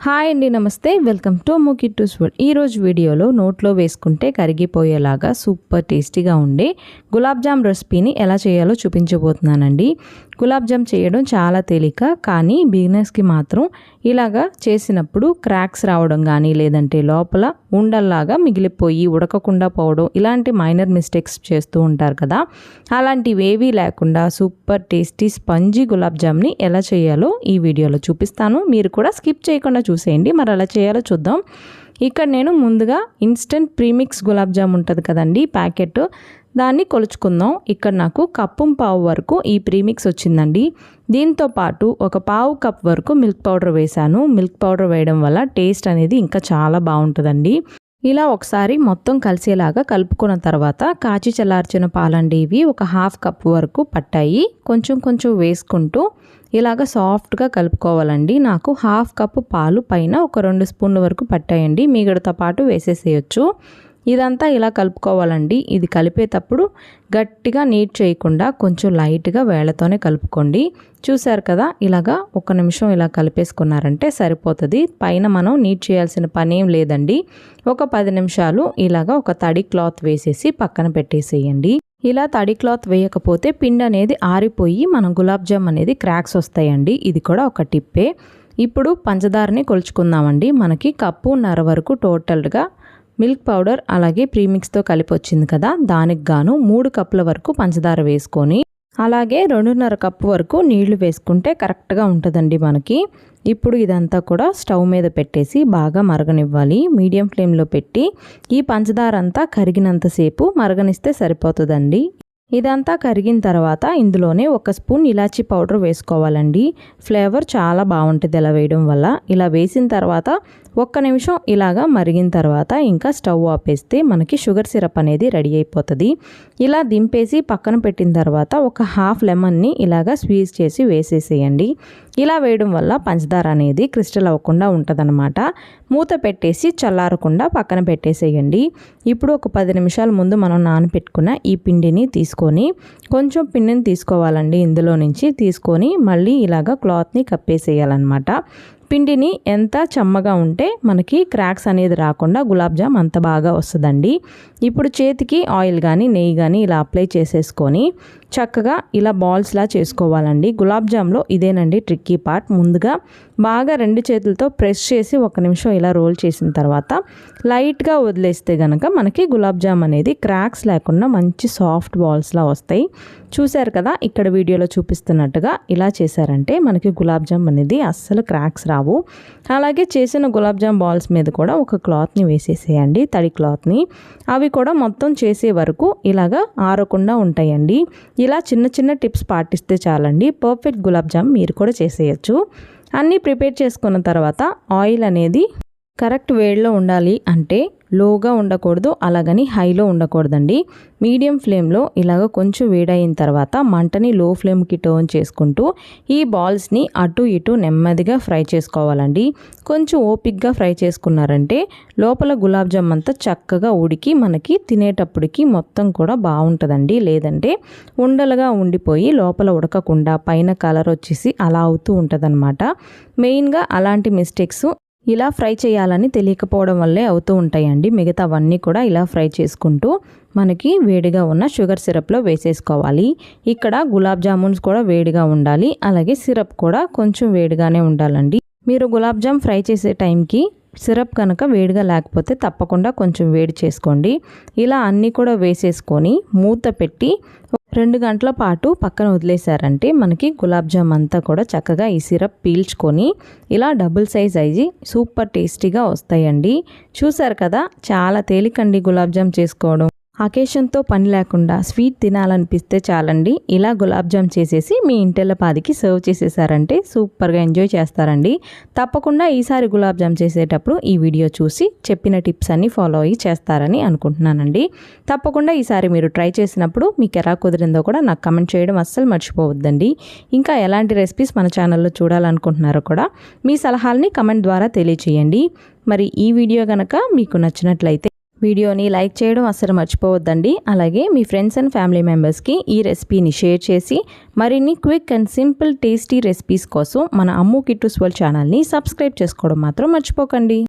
Hi అండి, నమస్తే. Welcome to Ammu Kittu's world. ఈరోజు వీడియోలో నోట్లో వేసుకుంటే కరిగిపోయేలాగా సూపర్ టేస్టీగా ఉండే గులాబ్ జామ్ రెసిపీని ఎలా చేయాలో చూపించబోతున్నానండి. గులాబ్ జామ్ చేయడం చాలా తేలిక, కానీ బిగినర్స్కి మాత్రం ఇలాగా చేసినప్పుడు క్రాక్స్ రావడం కానీ, లేదంటే లోపల ఉండల్లాగా మిగిలిపోయి ఉడకకుండా పోవడం, ఇలాంటి మైనర్ మిస్టేక్స్ చేస్తూ ఉంటారు కదా. అలాంటివి ఏవీ లేకుండా సూపర్ టేస్టీ స్పంజీ గులాబ్ జామ్ని ఎలా చేయాలో ఈ వీడియోలో చూపిస్తాను. మీరు కూడా స్కిప్ చేయకుండా చూసేయండి. మరి అలా చేయాలో చూద్దాం. ఇక్కడ నేను ముందుగా ఇన్స్టెంట్ ప్రీమిక్స్ గులాబ్ జామ్ ఉంటుంది కదండి, ప్యాకెట్, దాన్ని కొలుచుకుందాం. ఇక్కడ నాకు కప్పు పావు వరకు ఈ ప్రీమిక్స్ వచ్చిందండి. దీంతో పాటు ఒక పావు కప్ వరకు మిల్క్ పౌడర్ వేశాను. మిల్క్ పౌడర్ వేయడం వల్ల టేస్ట్ అనేది ఇంకా చాలా బాగుంటుందండి. ఇలా ఒకసారి మొత్తం కలిసేలాగా కలుపుకున్న తర్వాత కాచి చల్లార్చిన పాలండి, ఇవి ఒక హాఫ్ కప్ వరకు పట్టాయి. కొంచెం కొంచెం వేసుకుంటూ ఇలాగ సాఫ్ట్గా కలుపుకోవాలండి. నాకు హాఫ్ కప్పు పాలు పైన ఒక 2 స్పూన్ల వరకు పట్టాయండి. మీగడతో పాటు వేసేసేయచ్చు. ఇదంతా ఇలా కలుపుకోవాలండి. ఇది కలిపేటప్పుడు గట్టిగా నీట్ చేయకుండా కొంచెం లైట్గా వేళ్ళతోనే కలుపుకోండి. చూసారు కదా, ఇలాగా 1 నిమిషం ఇలా కలిపేసుకున్నారంటే సరిపోతుంది. పైన మనం నీట్ చేయాల్సిన పని ఏం లేదండి. ఒక 10 నిమిషాలు ఇలాగా ఒక తడి క్లాత్ వేసేసి పక్కన పెట్టేసేయండి. ఇలా తడి క్లాత్ వేయకపోతే పిండి అనేది ఆరిపోయి మనం గులాబ్ జామ్ అనేది క్రాక్స్ వస్తాయండి. ఇది కూడా ఒక టిప్పే. ఇప్పుడు పంచదారని కొలుచుకుందామండి. మనకి 1.5 కప్పు వరకు టోటల్గా మిల్క్ పౌడర్ అలాగే ప్రీమిక్స్తో కలిపి వచ్చింది కదా, దానికి గాను 3 కప్పుల వరకు పంచదార వేసుకొని అలాగే 2.5 కప్పు వరకు నీళ్లు వేసుకుంటే కరెక్ట్గా ఉంటుందండి మనకి. ఇప్పుడు ఇదంతా కూడా స్టవ్ మీద పెట్టేసి బాగా మరగనివ్వాలి. మీడియం ఫ్లేమ్లో పెట్టి ఈ పంచదార అంతా కరిగినంతసేపు మరగనిస్తే సరిపోతుందండి. ఇదంతా కరిగిన తర్వాత ఇందులోనే 1 స్పూన్ ఇలాచీ పౌడర్ వేసుకోవాలండి. ఫ్లేవర్ చాలా బాగుంటుంది ఇలా వేయడం వల్ల. ఇలా వేసిన తర్వాత 1 నిమిషం ఇలాగా మరిగిన తర్వాత ఇంకా స్టవ్ ఆపేస్తే మనకి షుగర్ సిరప్ అనేది రెడీ అయిపోతుంది. ఇలా దింపేసి పక్కన పెట్టిన తర్వాత ఒక హాఫ్ లెమన్ని ఇలాగా స్క్వీజ్ చేసి వేసేసేయండి. ఇలా వేయడం వల్ల పంచదార అనేది క్రిస్టల్ అవ్వకుండా ఉంటుందన్నమాట. మూత పెట్టేసి చల్లారకుండా పక్కన పెట్టేసేయండి. ఇప్పుడు ఒక 10 నిమిషాల ముందు మనం నానబెట్టుకున్న ఈ పిండిని తీసుకొని కొంచెం పిండిని తీసుకోవాలండి. ఇందులో నుంచి తీసుకొని మళ్ళీ ఇలాగా క్లాత్ని కప్పేసేయాలన్నమాట. పిండిని ఎంత చెమ్మగా ఉంటే మనకి క్రాక్స్ అనేది రాకుండా గులాబ్ జామ్ అంత బాగా వస్తుందండి. ఇప్పుడు చేతికి ఆయిల్ కానీ నెయ్యి కానీ ఇలా అప్లై చేసేసుకొని చక్కగా ఇలా బాల్స్లా చేసుకోవాలండి. గులాబ్ జామ్లో ఇదేనండి ట్రిక్కీ పార్ట్. ముందుగా బాగా 2 చేతులతో ప్రెస్ చేసి 1 నిమిషం ఇలా రోల్ చేసిన తర్వాత లైట్గా వదిలేస్తే కనుక మనకి గులాబ్ జామ్ అనేది క్రాక్స్ లేకుండా మంచి సాఫ్ట్ బాల్స్లా వస్తాయి. చూశారు కదా, ఇక్కడ వీడియోలో చూపిస్తున్నట్టుగా ఇలా చేశారంటే మనకి గులాబ్ జామ్ అనేది అస్సలు క్రాక్స్ రావు. అలాగే చేసిన గులాబ్ జామ్ బాల్స్ మీద కూడా ఒక క్లాత్ని వేసేసేయండి, తడి క్లాత్ని. అవి కూడా మొత్తం చేసే వరకు ఇలాగా ఆరకుండా ఉంటాయండి. ఇలా చిన్న చిన్న టిప్స్ పాటిస్తే చాలండి, పర్ఫెక్ట్ గులాబ్ జామ్ మీరు కూడా చేసేయచ్చు. అన్నీ ప్రిపేర్ చేసుకున్న తర్వాత ఆయిల్ అనేది కరెక్ట్ వేడిలో ఉండాలి. అంటే లోగా ఉండకూడదు, అలాగని హైలో ఉండకూడదండి. మీడియం ఫ్లేమ్లో ఇలాగ కొంచెం వేడైన తర్వాత మంటని లో ఫ్లేమ్కి టర్న్ చేసుకుంటూ ఈ బాల్స్ని అటు ఇటు నెమ్మదిగా ఫ్రై చేసుకోవాలండి. కొంచెం ఓపిక్గా ఫ్రై చేసుకున్నారంటే లోపల గులాబ్ జామ్ అంతా చక్కగా ఉడికి మనకి తినేటప్పటికి మొత్తం కూడా బాగుంటుందండి. లేదంటే ఉండలుగా ఉండిపోయి లోపల ఉడకకుండా పైన కలర్ వచ్చేసి అలా అవుతూ ఉంటుందన్నమాట. మెయిన్గా అలాంటి మిస్టేక్స్ ఇలా ఫ్రై చేయాలని తెలియకపోవడం వల్లే అవుతూ ఉంటాయండి. మిగతావన్నీ కూడా ఇలా ఫ్రై చేసుకుంటూ మనకి వేడిగా ఉన్న షుగర్ సిరప్లో వేసేసుకోవాలి. ఇక్కడ గులాబ్ జామున్స్ కూడా వేడిగా ఉండాలి, అలాగే సిరప్ కూడా కొంచెం వేడిగానే ఉండాలండి. మీరు గులాబ్ జామ్ ఫ్రై చేసే టైంకి సిరప్ కనుక వేడిగా లేకపోతే తప్పకుండా కొంచెం వేడి చేసుకోండి. ఇలా అన్నీ కూడా వేసేసుకొని మూత పెట్టి 2 గంటల పాటు పక్కన వదిలేశారంటే మనకి గులాబ్ జామ్ అంతా కూడా చక్కగా ఈ సిరప్ పీల్చుకొని ఇలా డబుల్ సైజ్ అయ్యి సూపర్ టేస్టీగా వస్తాయండి. చూసారు కదా, చాలా తేలికండి గులాబ్ జామ్ చేసుకోవడం. అకేషన్తో పని లేకుండా స్వీట్ తినాలనిపిస్తే చాలండి, ఇలా గులాబ్ జామ్ చేసేసి మీ ఇంటిల్లపాదికి సర్వ్ చేసేసారంటే సూపర్గా ఎంజాయ్ చేస్తారండి. తప్పకుండా ఈసారి గులాబ్ జామ్ చేసేటప్పుడు ఈ వీడియో చూసి చెప్పిన టిప్స్ అన్ని ఫాలో అయ్యి చేస్తారని అనుకుంటున్నానండి. తప్పకుండా ఈసారి మీరు ట్రై చేసినప్పుడు మీకు ఎలా కుదిరిందో కూడా నాకు కమెంట్ చేయడం అస్సలు మర్చిపోవద్దండి. ఇంకా ఎలాంటి రెసిపీస్ మన ఛానల్లో చూడాలనుకుంటున్నారో కూడా మీ సలహాలని కమెంట్ ద్వారా తెలియచేయండి. మరి ఈ వీడియో కనుక మీకు నచ్చినట్లయితే వీడియోని లైక్ చేయడం అస్సలు మర్చిపోవద్దండి. అలాగే మీ ఫ్రెండ్స్ అండ్ ఫ్యామిలీ మెంబర్స్కి ఈ రెసిపీని షేర్ చేసి మరిన్ని quick and simple tasty recipes కోసం మన అమ్ము కిట్టూస్ వరల్డ్ ఛానల్ని సబ్స్క్రైబ్ చేసుకోవడం మాత్రం మర్చిపోకండి.